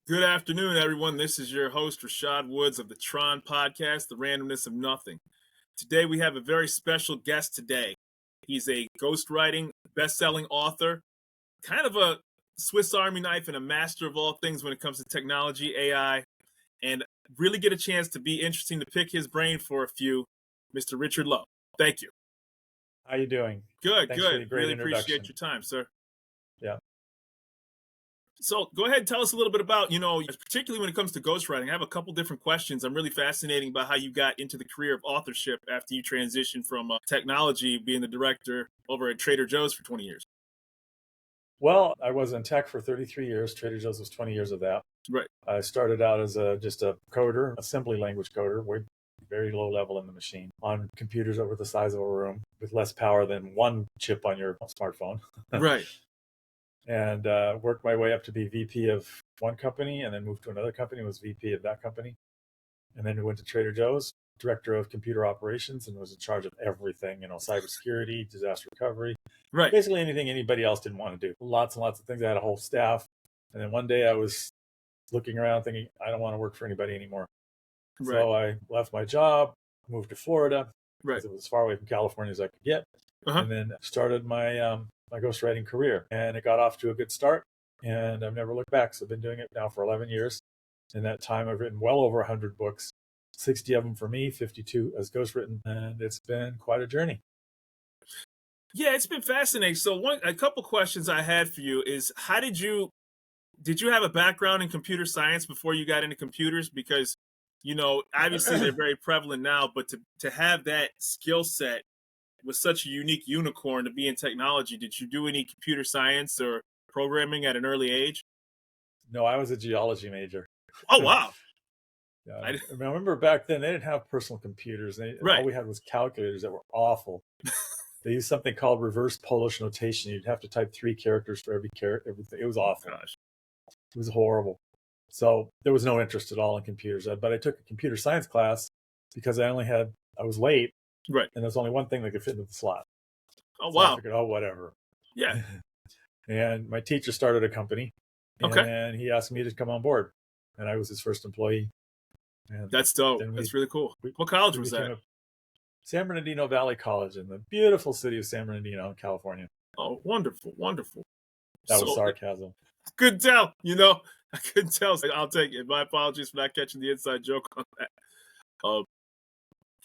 Good afternoon, everyone. This is your host, Rashad Woods of the T.R.O.N podcast, The Randomness of Nothing. Today, we have a very special guest today. He's a ghostwriting, best-selling author, kind of a Swiss Army knife and a master of all things when it comes to technology, AI, and really get a chance to be interesting to pick his brain for a few, Mr. Richard Lowe. Thank you. How you doing? Good, Thanks for the good. great Really introduction. appreciate your time, sir. Yeah. So go ahead and tell us a little bit about, particularly when it comes to ghostwriting. I have a couple different questions. I'm really fascinated by how you got into the career of authorship after you transitioned from technology, being the director over at Trader Joe's for 20 years. Well, I was in tech for 33 years. Trader Joe's was 20 years of that. Right. I started out as just a coder, assembly language coder, very low level in the machine, on computers over the size of a room with less power than one chip on your smartphone. Right. And worked my way up to be VP of one company, and then moved to another company, was VP of that company. And then went to Trader Joe's, director of computer operations, and was in charge of everything, cybersecurity, disaster recovery, Right. basically anything anybody else didn't want to do. Lots and lots of things. I had a whole staff. And then one day I was looking around thinking, I don't want to work for anybody anymore. Right. So I left my job, moved to Florida, Right. because it was as far away from California as I could get, and then started my my ghostwriting career. And it got off to a good start, and I've never looked back. So I've been doing it now for 11 years. In that time, I've written well over 100 books, 60 of them for me, 52 as ghostwritten, and it's been quite a journey. Yeah, it's been fascinating. So a couple questions I had for you is, how did you have a background in computer science before you got into computers? Because, obviously they're very prevalent now, but to have that skill set was such a unique unicorn to be in technology. Did you do any computer science or programming at an early age? No, I was a geology major. Oh, wow. Yeah, I remember back then they didn't have personal computers. Right. All we had was calculators that were awful. They used something called reverse Polish notation. You'd have to type 3 characters for every character. Everything. It was awful. Gosh. It was horrible. So there was no interest at all in computers. But I took a computer science class because I was late. Right. And there's only one thing that could fit into the slot. Oh, so wow. I figured, whatever. Yeah. And my teacher started a company. Okay. And he asked me to come on board. And I was his first employee. And that's dope. That's really cool. What college was that? San Bernardino Valley College in the beautiful city of San Bernardino, California. Oh, wonderful, wonderful. That was sarcasm. I couldn't tell, I couldn't tell. So I'll take it. My apologies for not catching the inside joke on that.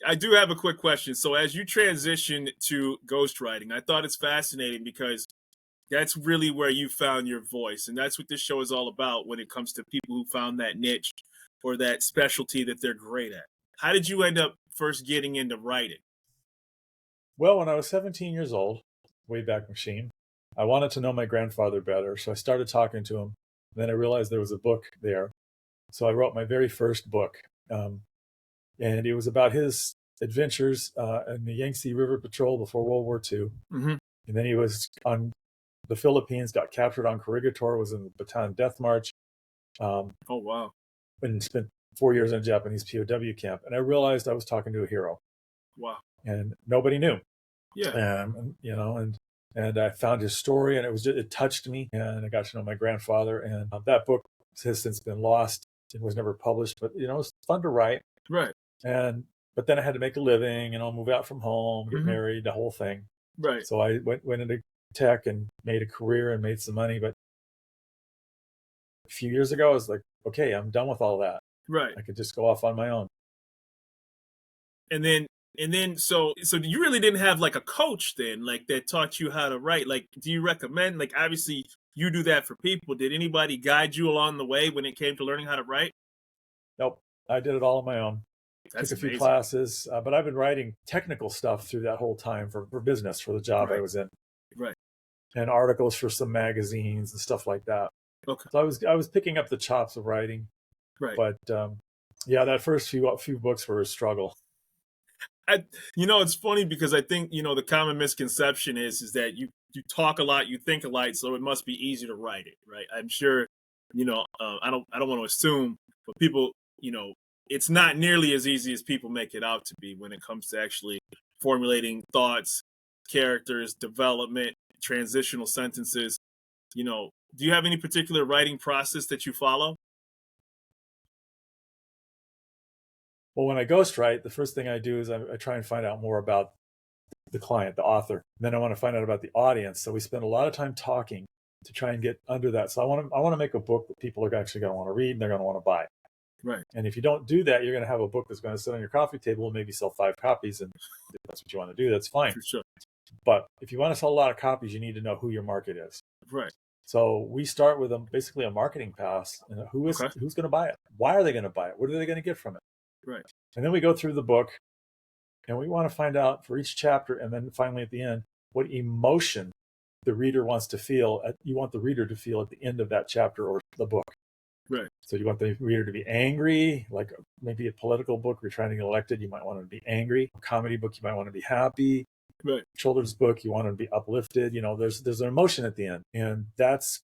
I do have a quick question. So as you transition to ghostwriting, I thought it's fascinating because that's really where you found your voice. And that's what this show is all about when it comes to people who found that niche or that specialty that they're great at. How did you end up first getting into writing? Well, when I was 17 years old, Wayback Machine, I wanted to know my grandfather better. So I started talking to him. Then I realized there was a book there. So I wrote my very first book. And it was about his adventures in the Yangtze River Patrol before World War II. Mm-hmm. And then he was on the Philippines, got captured on Corregidor, was in the Bataan Death March. Oh, wow. And spent 4 years in a Japanese POW camp. And I realized I was talking to a hero. Wow. And nobody knew. Yeah. And I found his story, and it touched me, and I got to know my grandfather. And that book has since been lost. It was never published, but it was fun to write. Right. But then I had to make a living, move out from home, get married, the whole thing. Right. So I went into tech and made a career and made some money. But a few years ago, I was like, okay, I'm done with all that. Right. I could just go off on my own. And then, so you really didn't have like a coach then, like that taught you how to write. Like, do you recommend, like, obviously you do that for people. Did anybody guide you along the way when it came to learning how to write? Nope. I did it all on my own. That's Took a amazing. few classes, but I've been writing technical stuff through that whole time for business, for the job I was in. Right. And articles for some magazines and stuff like that. Okay. So I was picking up the chops of writing. Right. But that first few books were a struggle. It's funny because I think, the common misconception is that you talk a lot, you think a lot, so it must be easy to write it, right? I'm sure, I don't want to assume, but people, it's not nearly as easy as people make it out to be when it comes to actually formulating thoughts, characters, development, transitional sentences. Do you have any particular writing process that you follow? Well, when I ghostwrite, the first thing I do is I try and find out more about the client, the author. Then I want to find out about the audience. So we spend a lot of time talking to try and get under that. So I want to make a book that people are actually going to want to read and they're going to want to buy. Right. And if you don't do that, you're going to have a book that's going to sit on your coffee table and maybe sell 5 copies. And if that's what you want to do, that's fine. For sure. But if you want to sell a lot of copies, you need to know who your market is. Right. So we start with basically a marketing pass. And who's going to buy it? Why are they going to buy it? What are they going to get from it? Right. And then we go through the book and we want to find out for each chapter, and then finally at the end, what emotion the reader wants to feel. You want the reader to feel at the end of that chapter or the book. Right. So you want the reader to be angry, like maybe a political book, you're trying to get elected, you might want them to be angry. A comedy book, you might want to be happy. Right. Children's book, you want them to be uplifted. There's an emotion at the end, and that's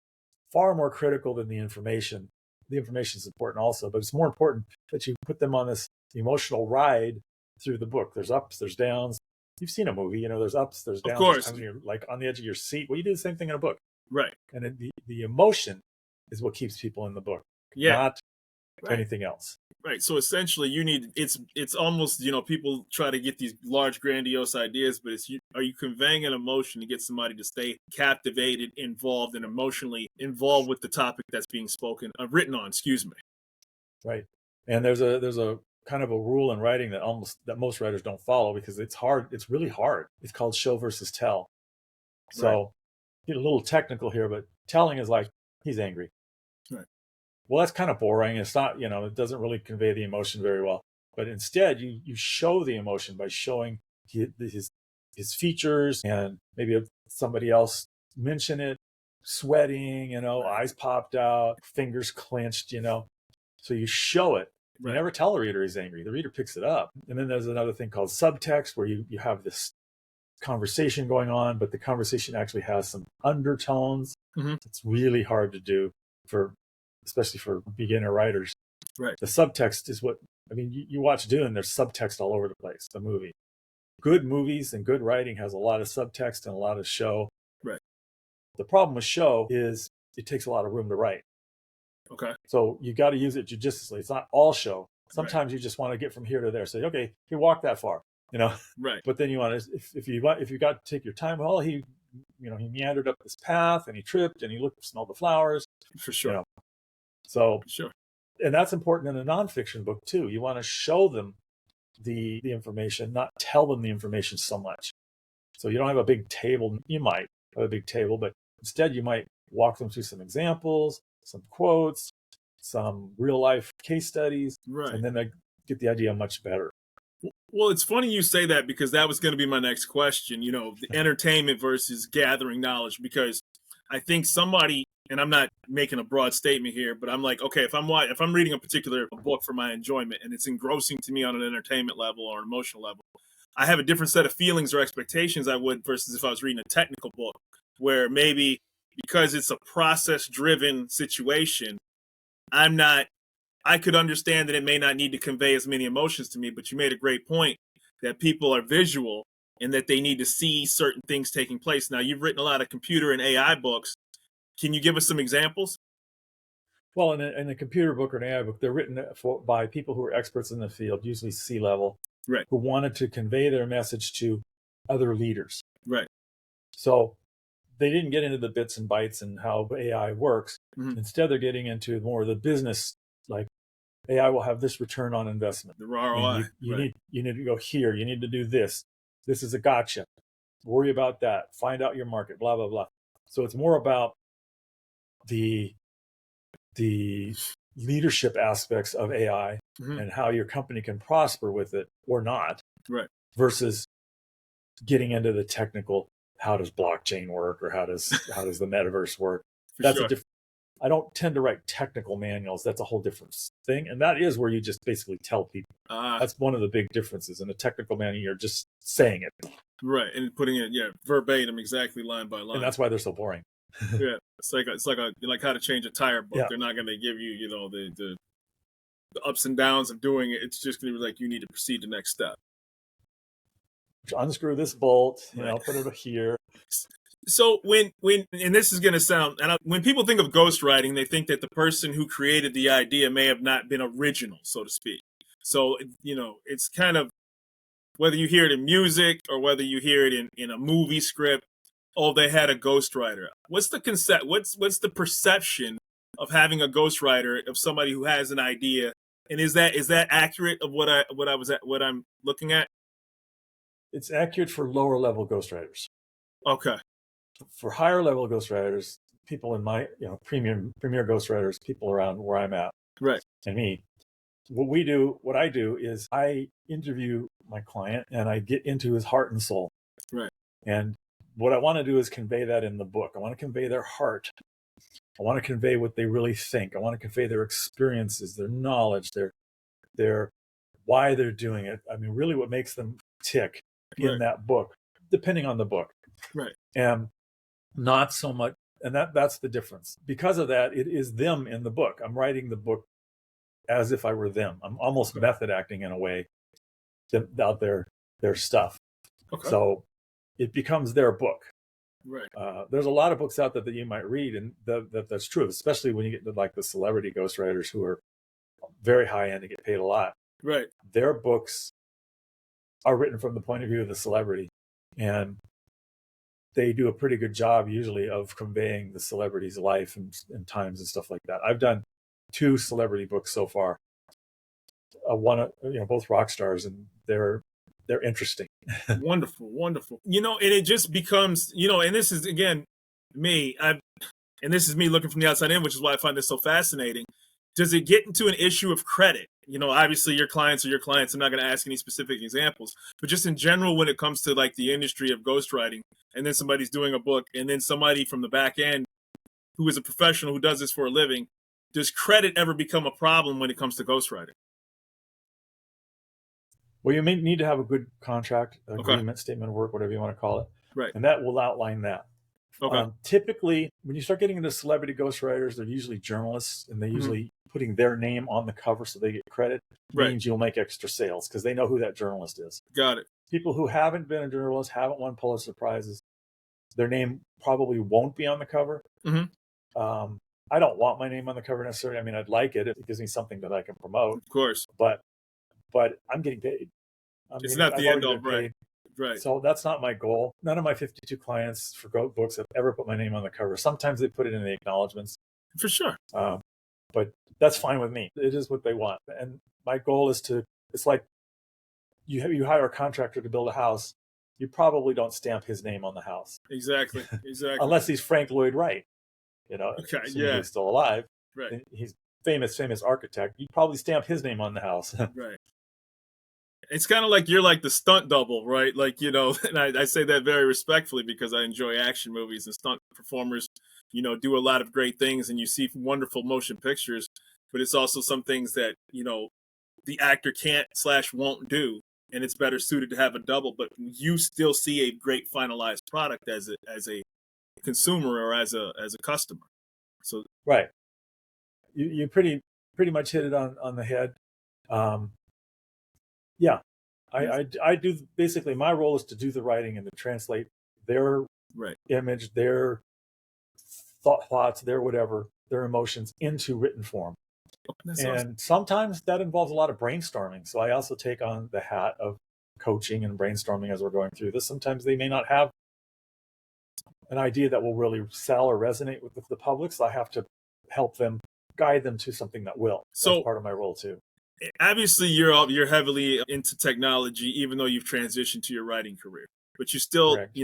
far more critical than the information. The information is important also, but it's more important that you put them on this emotional ride through the book. There's ups, there's downs. You've seen a movie, there's ups, there's downs. Of course. There's you're like on the edge of your seat. Well, you do the same thing in a book. Right. And the emotion is what keeps people in the book, not anything else. Right. So essentially it's almost, people try to get these large, grandiose ideas, but are you conveying an emotion to get somebody to stay captivated, involved, and emotionally involved with the topic that's being written on, excuse me. Right. And there's a kind of a rule in writing that most writers don't follow because it's hard. It's really hard. It's called show versus tell. So get a little technical here, but telling is like, he's angry. Right. Well, that's kind of boring. It's not, it doesn't really convey the emotion very well. But instead, you show the emotion by showing his features, and maybe somebody else mention it, sweating, eyes popped out, fingers clenched, So you show it. You never tell the reader he's angry. The reader picks it up. And then there's another thing called subtext, where you have this conversation going on, but the conversation actually has some undertones. Mm-hmm. It's really hard to do especially for beginner writers. Right. The subtext is you watch Dune, there's subtext all over the place, the movie. Good movies and good writing has a lot of subtext and a lot of show. Right. The problem with show is it takes a lot of room to write. Okay. So you got to use it judiciously. It's not all show. Sometimes you just want to get from here to there. Say, okay, he walked that far, Right. But then you want to, if you got to take your time, well, he meandered up this path and he tripped and he smelled the flowers. For sure. So, sure. And that's important in a nonfiction book too. You want to show them the information, not tell them the information so much. So you don't have a big table. You might have a big table, but instead you might walk them through some examples, some quotes, some real life case studies, and then they get the idea much better. Well, it's funny you say that, because that was going to be my next question, the entertainment versus gathering knowledge, because I think somebody, and I'm not making a broad statement here, but I'm like, okay, if I'm reading a particular book for my enjoyment and it's engrossing to me on an entertainment level or an emotional level, I have a different set of feelings or expectations I would versus if I was reading a technical book, where maybe because it's a process-driven situation, I could understand that it may not need to convey as many emotions to me, but you made a great point that people are visual and that they need to see certain things taking place. Now, you've written a lot of computer and AI books. Can you give us some examples? Well, in a computer book or an AI book, they're written by people who are experts in the field, usually C-level, who wanted to convey their message to other leaders. Right. So they didn't get into the bits and bytes and how AI works. Mm-hmm. Instead, they're getting into more of the business, like AI will have this return on investment. The ROI. You need to go here. You need to do this. This is a gotcha. Worry about that. Find out your market, blah, blah, blah. So it's more about the leadership aspects of AI and how your company can prosper with it or not, versus getting into the technical, how does blockchain work, or how does the metaverse work? That's a different. I don't tend to write technical manuals. That's a whole different thing, and that is where you just basically tell people. That's one of the big differences. In a technical manual, you're just saying it, and putting it verbatim, exactly line by line, and that's why they're so boring. It's like how to change a tire book. They're not going to give you, the ups and downs of doing it. It's just going to be like, you need to proceed to the next step. Unscrew this bolt, put it here. So when and this is going to sound, when people think of ghostwriting, they think that the person who created the idea may have not been original, so to speak. So, it's kind of, whether you hear it in music or whether you hear it in a movie script, oh, they had a ghostwriter. What's the concept? What's the perception of having a ghostwriter, of somebody who has an idea? And is that accurate of what I'm looking at? It's accurate for lower level ghostwriters. Okay. For higher level ghostwriters, people in my premier ghostwriters, people around where I'm at, Right. and me, what I do is I interview my client and I get into his heart and soul. Right. And what I want to do is convey that in the book. I want to convey their heart. I want to convey what they really think. I want to convey their experiences, their knowledge, their why they're doing it. I mean, really what makes them tick in that book, depending on the book. Right. And not so much, and that's the difference. Because of that, it is them in the book. I'm writing the book as if I were them. I'm almost method acting in a way about their stuff. Okay. So it becomes their book. Right. There's a lot of books out there that you might read, and that's true, especially when you get to like the celebrity ghostwriters who are very high end and get paid a lot. Right. Their books are written from the point of view of the celebrity, and they do a pretty good job usually of conveying the celebrity's life and times and stuff like that. I've done 2 celebrity books so far. Both rock stars, and they're interesting. Wonderful. And it just becomes, and this is again me. And this is me looking from the outside in, which is why I find this so fascinating. Does it get into an issue of credit? Obviously your clients are your clients. I'm not going to ask any specific examples, but just in general, when it comes to like the industry of ghostwriting, and then somebody's doing a book, and then somebody from the back end who is a professional who does this for a living, does credit ever become a problem when it comes to ghostwriting? Well, you may need to have a good contract, agreement, statement of work, whatever you want to call it. Right. And that will outline that. Okay. Typically, when you start getting into celebrity ghostwriters, they're usually journalists, and they usually putting their name on the cover so they get credit. Means you'll make extra sales because they know who that journalist is. Got it. People who haven't been a journalist, haven't won Pulitzer Prizes, their name probably won't be on the cover. I don't want my name on the cover necessarily. I mean, I'd like it. It gives me something that I can promote. Of course. But I'm getting paid. It's not the end all, right? Right. So that's not my goal. None of my 52 clients for books have ever put my name on the cover. Sometimes they put it in the acknowledgments. For sure. But that's fine with me. It is what they want. And my goal is it's like you hire a contractor to build a house. You probably don't stamp his name on the house. Exactly. Unless he's Frank Lloyd Wright, Okay. Yeah. He's still alive. Right. He's famous architect. You probably stamp his name on the house. Right. It's kind of like you're like the stunt double, right? Like, and I say that very respectfully because I enjoy action movies, and stunt performers, do a lot of great things, and you see wonderful motion pictures, but it's also some things that, the actor can't/won't do. And it's better suited to have a double, but you still see a great finalized product as a consumer or as a customer. So right. You pretty much hit it on the head. Yeah, I do. Basically, my role is to do the writing and to translate their image, their thoughts, their whatever, their emotions into written form. That's and awesome. Sometimes that involves a lot of brainstorming. So I also take on the hat of coaching and brainstorming as we're going through this. Sometimes they may not have an idea that will really sell or resonate with the public. So I have to help them, guide them to something that will. So that's part of my role too. Obviously, you're heavily into technology, even though you've transitioned to your writing career. But you still, Correct.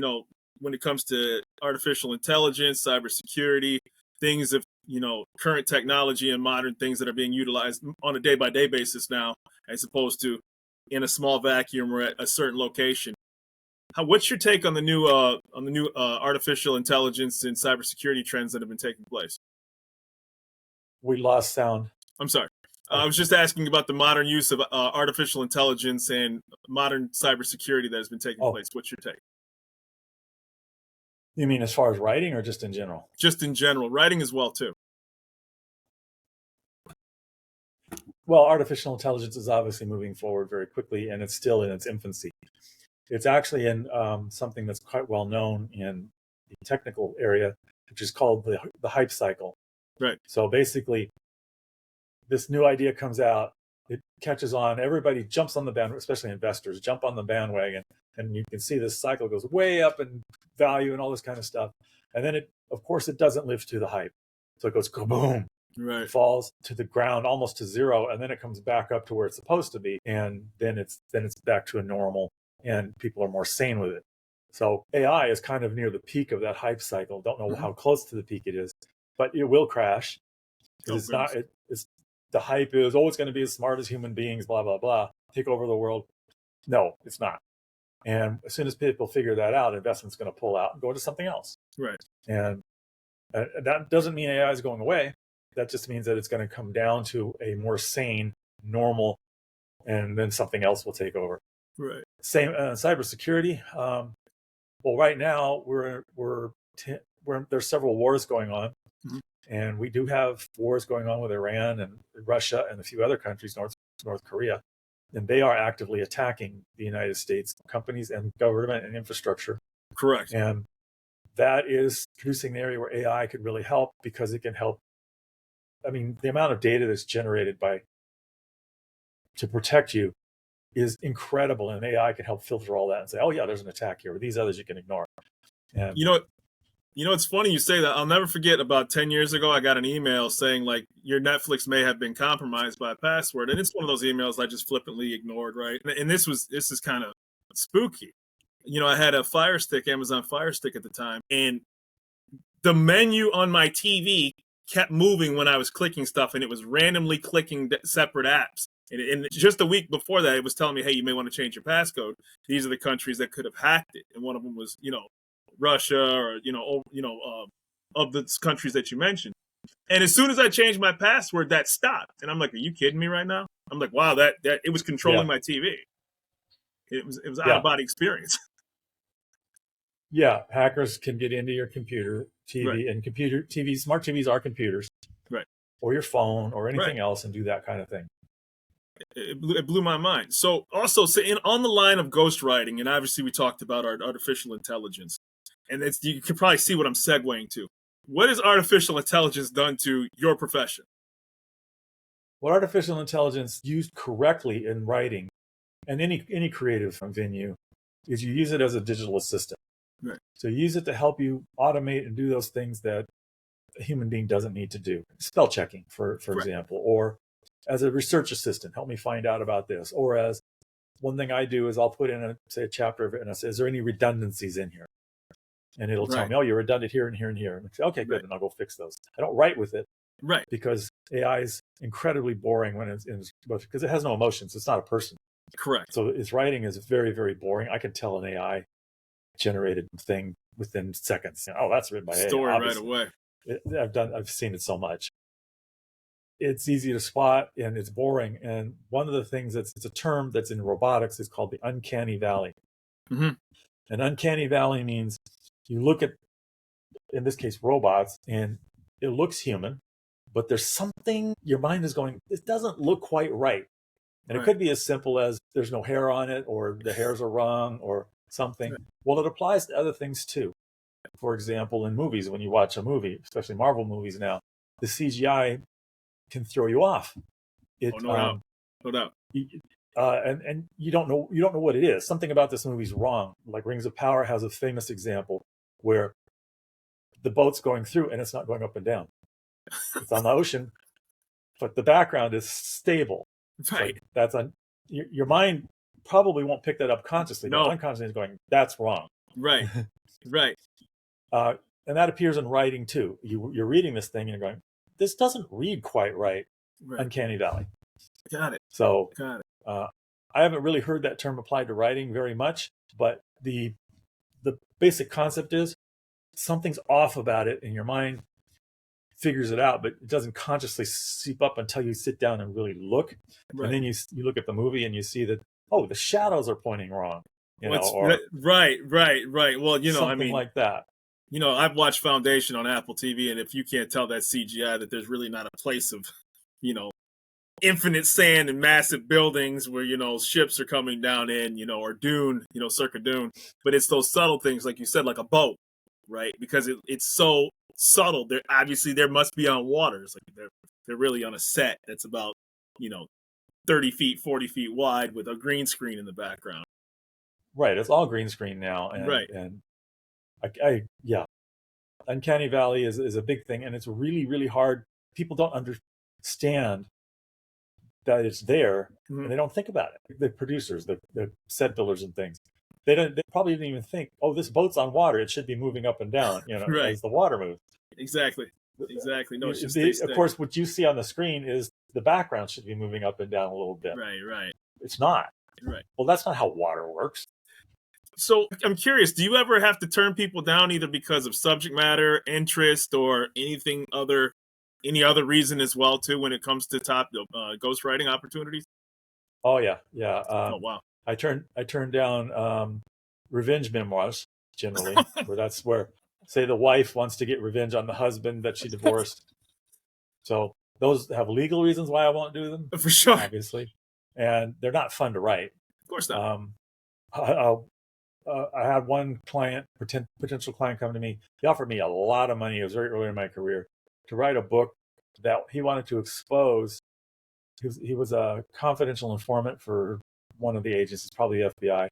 When it comes to artificial intelligence, cybersecurity, things of current technology and modern things that are being utilized on a day-by-day basis now, as opposed to in a small vacuum or at a certain location. What's your take on the new artificial intelligence and cybersecurity trends that have been taking place? We lost sound. I'm sorry. I was just asking about the modern use of artificial intelligence and modern cybersecurity that has been taking place. What's your take? You mean as far as writing or just in general? Just in general. Writing as well, too. Well, artificial intelligence is obviously moving forward very quickly, and it's still in its infancy. It's actually in something that's quite well known in the technical area, which is called the hype cycle. Right. So basically, this new idea comes out, it catches on. Everybody jumps on the bandwagon, especially investors jump on the bandwagon, and you can see this cycle goes way up in value and all this kind of stuff. And then of course, it doesn't live to the hype. So it goes kaboom, Right. falls to the ground almost to zero, and then it comes back up to where it's supposed to be, and then it's back to a normal, and people are more sane with it. So AI is kind of near the peak of that hype cycle. Don't know how close to the peak it is, but it will crash because it's not. It's the hype is, oh, it's going to be as smart as human beings, blah blah blah, take over the world. No, it's not. And as soon as people figure that out, investment's going to pull out and go to something else. Right. And that doesn't mean AI is going away. That just means that it's going to come down to a more sane, normal, and then something else will take over. Right. Same cybersecurity. Well, right now there's several wars going on, and we do have wars going on with Iran and Russia and a few other countries, North Korea, and they are actively attacking the United States companies and government and infrastructure. Correct. And that is producing the area where AI could really help, because it can help. I mean, the amount of data that's generated to protect you is incredible, and AI can help filter all that and say, oh yeah, there's an attack here, or these others you can ignore. And you know, it's funny you say that. I'll never forget, about 10 years ago, I got an email saying, like, your Netflix may have been compromised by a password. And it's one of those emails I just flippantly ignored, right? And this is kind of spooky. I had a Fire Stick, Amazon Fire Stick at the time, and the menu on my TV kept moving when I was clicking stuff, and it was randomly clicking separate apps. And just a week before that, it was telling me, hey, you may want to change your passcode. These are the countries that could have hacked it. And one of them was, Russia, or, of the countries that you mentioned. And as soon as I changed my password, that stopped. And I'm like, are you kidding me right now? I'm like, wow, that it was controlling my TV. It was out of body experience. Yeah, hackers can get into your computer, TV, and smart TVs are computers, right, or your phone, or anything else, and do that kind of thing. It blew my mind. So also, on the line of ghostwriting, and obviously we talked about our artificial intelligence, and you can probably see what I'm segueing to. What has artificial intelligence done to your profession? What artificial intelligence used correctly in writing and any creative venue is you use it as a digital assistant. Right. So you use it to help you automate and do those things that a human being doesn't need to do. Spell checking, for example, or as a research assistant, help me find out about this. Or as one thing I do is I'll put in a chapter of it, and I say, is there any redundancies in here? And it'll tell me, oh, you're redundant here and here and here. And I say, okay, good, and I'll go fix those. I don't write with it, right? Because AI is incredibly boring because it has no emotions. It's not a person. Correct. So its writing is very, very boring. I can tell an AI generated thing within seconds. Oh, that's written by AI. Story right away. I've seen it so much. It's easy to spot, and it's boring. And one of the things it's a term that's in robotics is called the uncanny valley. Mm-hmm. An uncanny valley means you look at, in this case, robots, and it looks human, but there's something your mind is going, this doesn't look quite right. And it could be as simple as there's no hair on it, or the hairs are wrong, or something. Right. Well, it applies to other things too. For example, in movies, when you watch a movie, especially Marvel movies now, the CGI can throw you off. No doubt. And you don't know what it is. Something about this movie is wrong. Like Rings of Power has a famous example where the boat's going through and it's not going up and down. It's on the ocean, but the background is stable. Right. So that's your mind probably won't pick that up consciously. No. But unconsciously is going, that's wrong. Right. Right. And that appears in writing too. You're reading this thing and you're going, this doesn't read quite right. Uncanny valley. Got it. So Got it. I haven't really heard that term applied to writing very much, but the basic concept is something's off about it, and your mind figures it out, but it doesn't consciously seep up until you sit down and really look. Right. And then you look at the movie and you see that, oh, the shadows are pointing wrong. Right. Well, something like that. I've watched Foundation on Apple TV, and if you can't tell that CGI, that there's really not a place of, infinite sand and massive buildings where, ships are coming down in, or Dune, circa Dune. But it's those subtle things, like you said, like a boat, right? Because it's so subtle. There must be on water. It's like they're really on a set that's about, 30 feet, 40 feet wide with a green screen in the background. Right. It's all green screen now. Right. And yeah, Uncanny Valley is a big thing. And it's really, really hard. People don't understand that it's there, and they don't think about it. The producers, the set builders and things, they probably didn't even think, oh, this boat's on water. It should be moving up and down, Right. as the water moves. Exactly. No, it's just of course, what you see on the screen is the background should be moving up and down a little bit. Right. It's not. Right. Well, that's not how water works. So I'm curious, do you ever have to turn people down either because of subject matter, interest, or any other reason as well too when it comes to top ghostwriting opportunities? Oh yeah. Oh wow. I turned down revenge memoirs generally, where say the wife wants to get revenge on the husband that she divorced. So those have legal reasons why I won't do them, for sure, obviously, and they're not fun to write. Of course not. I had one potential client come to me. He offered me a lot of money. It was very early in my career to write a book that he wanted to expose. He was a confidential informant for one of the agencies, probably the FBI,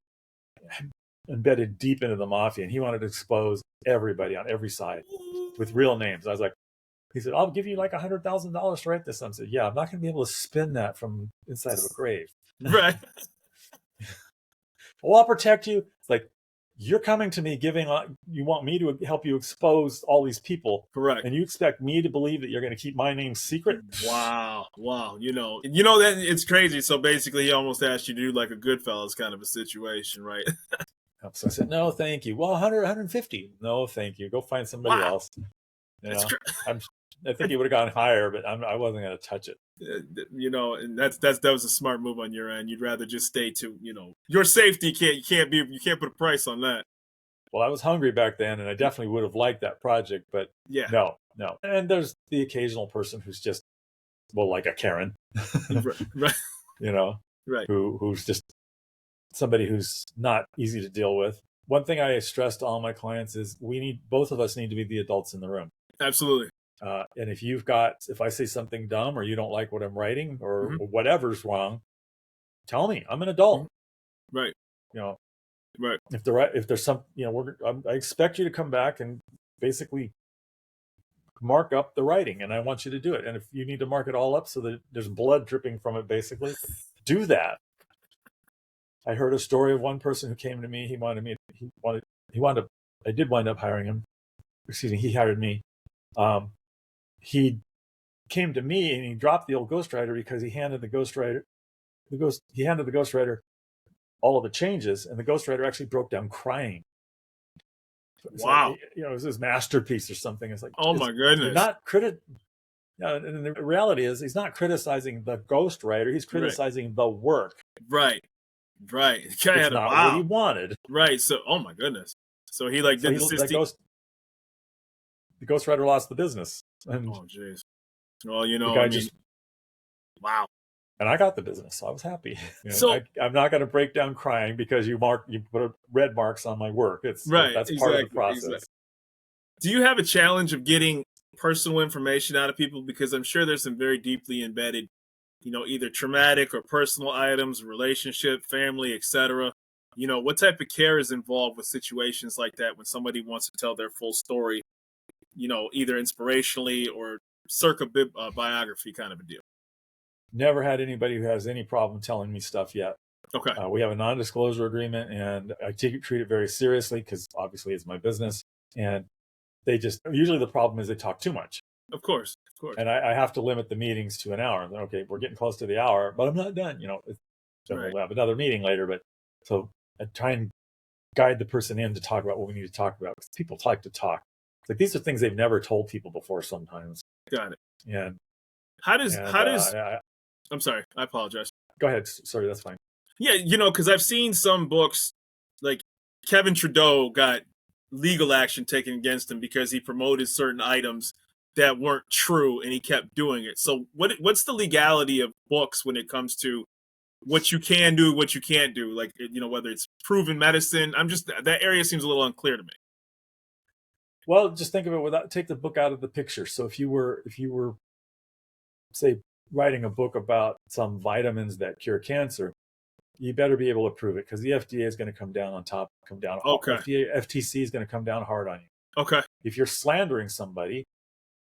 embedded deep into the mafia, and he wanted to expose everybody on every side with real names. I was like, he said, I'll give you like $100,000 to write this. I said, yeah, I'm not going to be able to spin that from inside of a grave. Right. Well, I'll protect you. It's like, you're coming to me you want me to help you expose all these people. Correct. And you expect me to believe that you're going to keep my name secret? Wow. That it's crazy. So basically he almost asked you to do like a Goodfellas kind of a situation, right? So I said, no, thank you. Well, 100, 150. No, thank you. Go find somebody else. I think he would have gone higher, but I wasn't going to touch it. And that was a smart move on your end. You'd rather just stay to, your safety. You can't put a price on that. Well, I was hungry back then, and I definitely would have liked that project, but yeah, no. And there's the occasional person who's just, like a Karen, right. Right. Who's just somebody who's not easy to deal with. One thing I stress to all my clients is both of us need to be the adults in the room. Absolutely. And if I say something dumb or you don't like what I'm writing or whatever's wrong, tell me. I'm an adult. Right. Right. If there's some, I expect you to come back and basically mark up the writing, and I want you to do it. And if you need to mark it all up so that there's blood dripping from it, basically, do that. I heard a story of one person who came to me. I did wind up hiring him. Excuse me. He hired me. He came to me and he dropped the old ghostwriter because he handed the ghostwriter all of the changes, and the ghostwriter actually broke down crying. Wow. Like, it was his masterpiece or something. It's like, oh my goodness. And the reality is he's not criticizing the ghostwriter. He's criticizing the work. Right. It's not what he wanted. Right. So, oh my goodness. So he did the ghostwriter lost the business. And oh jeez. Well, wow. And I got the business, so I was happy. So I'm not going to break down crying because you put red marks on my work. That's part of the process. Exactly. Do you have a challenge of getting personal information out of people? Because I'm sure there's some very deeply embedded, either traumatic or personal items, relationship, family, etc. What type of care is involved with situations like that when somebody wants to tell their full story, either inspirationally or circa biography kind of a deal? Never had anybody who has any problem telling me stuff yet. Okay. We have a non-disclosure agreement, and I treat it very seriously because obviously it's my business. And usually the problem is they talk too much. Of course. And I have to limit the meetings to an hour. Okay, we're getting close to the hour, but I'm not done. We'll have another meeting later. But so I try and guide the person in to talk about what we need to talk about, because people like to talk. It's like these are things they've never told people before sometimes. Got it. And how does I'm sorry, I apologize. Go ahead. Sorry, that's fine. Yeah, because I've seen some books, like Kevin Trudeau got legal action taken against him because he promoted certain items that weren't true, and he kept doing it. So what's the legality of books when it comes to what you can do, what you can't do? Like, whether it's proven medicine, that area seems a little unclear to me. Well, just think of it take the book out of the picture. So if you were say writing a book about some vitamins that cure cancer, you better be able to prove it, because the FDA is going to come down on top, Okay. FTC is going to come down hard on you. Okay. If you're slandering somebody,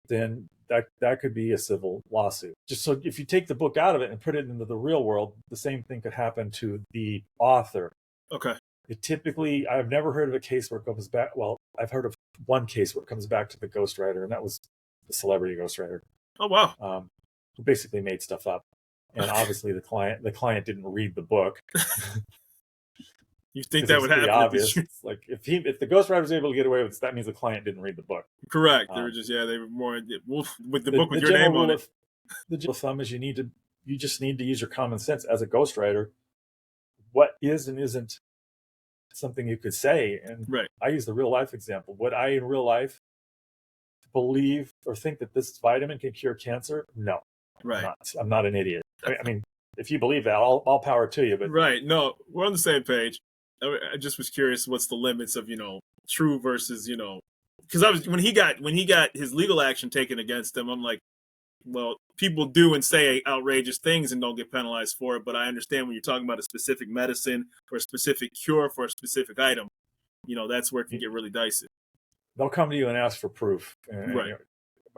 then that could be a civil lawsuit. Just so if you take the book out of it and put it into the real world, the same thing could happen to the author. Okay. I've never heard of a case where it comes back. Well, I've heard of one case where it comes back to the ghostwriter, and that was the celebrity ghostwriter. Oh, wow. Who basically made stuff up. And obviously the client didn't read the book. You think that would happen? Obvious. It's like if the ghostwriter was able to get away with it, that means the client didn't read the book. Correct. They were more with the book with your name on it. The general thumb is you just need to use your common sense as a ghostwriter. What is and isn't something you could say? And right. I use the real life example. Would I in real life believe or think that this vitamin can cure cancer? No. Right. I'm not an idiot. I mean, if you believe that, all power to you. But right. No, we're on the same page. I just was curious what's the limits of, true versus, because when he got his legal action taken against him, I'm like, well, people do and say outrageous things and don't get penalized for it. But I understand when you're talking about a specific medicine or a specific cure for a specific item, that's where it can get really dicey. They'll come to you and ask for proof. Right.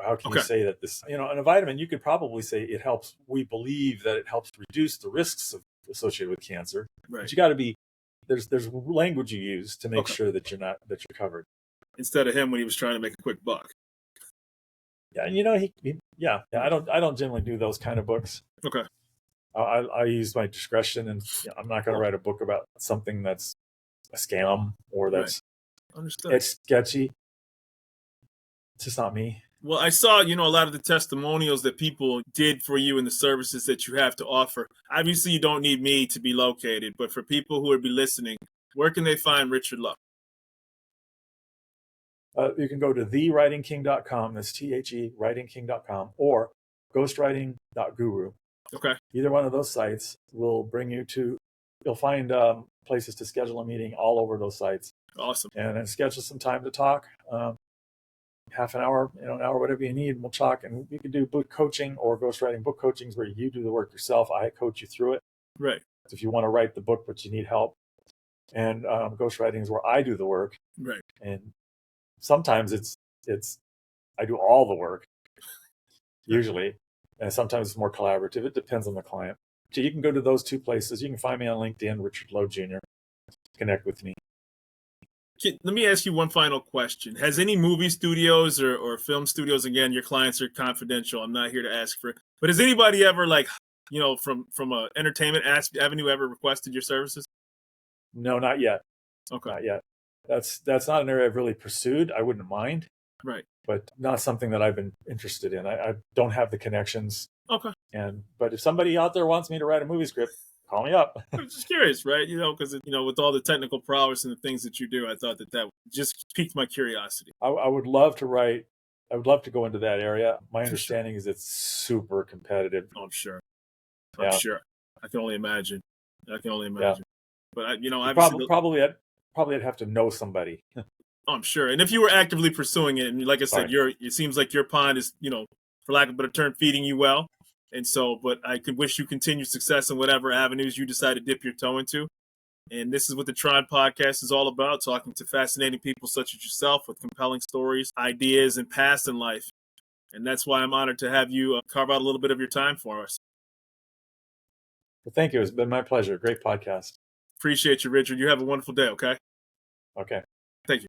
How can you say that this, in a vitamin, you could probably say it helps. We believe that it helps reduce the risks associated with cancer. Right. But you got to be, there's language you use to make sure that you're covered. Instead of him when he was trying to make a quick buck. Yeah, and I don't generally do those kind of books. Okay. I use my discretion, and I'm not going to write a book about something that's a scam or that's it's sketchy. It's just not me. Well, I saw, a lot of the testimonials that people did for you and the services that you have to offer. Obviously, you don't need me to be located, but for people who would be listening, where can they find Richard Lowe? You can go to thewritingking.com, that's THE, writingking.com, or ghostwriting.guru. Okay. Either one of those sites will bring you to, you'll find places to schedule a meeting all over those sites. Awesome. And then schedule some time to talk. Half an hour, an hour, whatever you need, and we'll talk. And we can do book coaching or ghostwriting book coachings where you do the work yourself. I coach you through it. Right. If you want to write the book, but you need help. And ghostwriting is where I do the work. Right. And sometimes it's I do all the work, usually. And sometimes it's more collaborative. It depends on the client. So you can go to those two places. You can find me on LinkedIn, Richard Lowe Jr. Connect with me. Let me ask you one final question. Has any movie studios or film studios, again, your clients are confidential, I'm not here to ask for it, but has anybody ever, from a entertainment avenue ever requested your services? No, not yet. Okay. Not yet. That's not an area I've really pursued. I wouldn't mind. Right. But not something that I've been interested in. I don't have the connections. Okay. But if somebody out there wants me to write a movie script, call me up. I'm just curious, right? Because, with all the technical prowess and the things that you do, I thought that just piqued my curiosity. I would love to write. I would love to go into that area. My understanding is it's super competitive. Oh, I'm sure. I'm sure. I can only imagine. Yeah. But, obviously... Probably I'd have to know somebody. Oh, I'm sure. And if you were actively pursuing it, and like I said, it seems like your pond is, for lack of a better term, feeding you well. And so, but I could wish you continued success in whatever avenues you decide to dip your toe into. And this is what the T.R.O.N podcast is all about, talking to fascinating people such as yourself with compelling stories, ideas, and paths in life. And that's why I'm honored to have you carve out a little bit of your time for us. Well, thank you. It's been my pleasure. Great podcast. Appreciate you, Richard. You have a wonderful day, okay? Okay. Thank you.